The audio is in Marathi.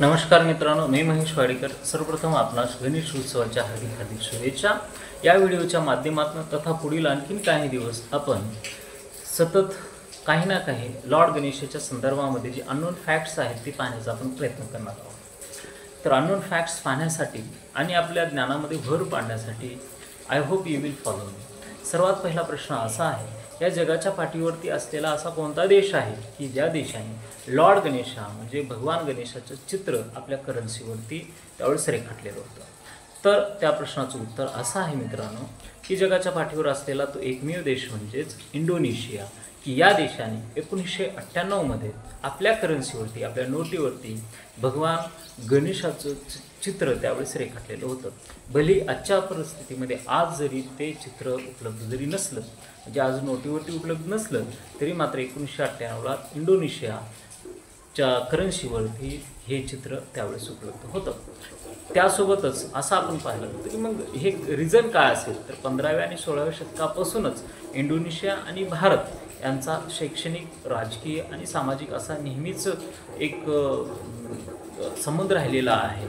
नमस्कार मित्रांनो, मी महेश वाडेकर। सर्वप्रथम आपणास गणेश उत्सवाच्या हार्दिक हार्दिक शुभेच्छा। या व्हिडिओच्या माध्यमातून तथा पुढील आणखीन काही दिवस आपण सतत काही ना काही लॉर्ड गणेशाच्या संदर्भामध्ये जे अननोन फॅक्ट्स आहेत ते पाहण्याचा आपण प्रयत्न करणार आहोत। तर अननोन फॅक्ट्स पाहण्यासाठी आणि आपल्या ज्ञानामध्ये भर पाडण्यासाठी I hope you will follow me. सर्वात पहिला प्रश्न असा आहे, या जगाच्या पाठीवरती असलेला असा कोणता देश आहे की ज्या देशाने लॉर्ड गणेशा म्हणजे भगवान गणेशाचं चित्र आपल्या करन्सीवरती त्यावेळेस रेखाटलेलं होतं? तर त्या प्रश्नाचं उत्तर असं आहे मित्रांनो की जगाच्या पाठीवर असलेला तो एकमेव देश म्हणजेच इंडोनेशिया, की या देशाने 1998 मध्ये आपल्या करन्सीवरती आपल्या नोटीवरती भगवान गणेशाचं चित्र त्यावेळेस रेखाटलेलं होतं। भले आजच्या परिस्थितीमध्ये आज जरी ते चित्र उपलब्ध जरी नसलं, म्हणजे आज नोटीवरती उपलब्ध नसलं तरी मात्र 1998ला इंडोनेशियाच्या करन्सीवरती हे चित्र त्यावेळेस उपलब्ध होतं। त्यासोबतच असं आपण पाहिलं तर मग हे रिझन काय असेल, तर 15व्या आणि 16व्या शतकापासूनच इंडोनेशिया आणि भारत यांचा शैक्षणिक, राजकीय आणि सामाजिक असा नेहमीच एक संबंध राहिलेला आहे।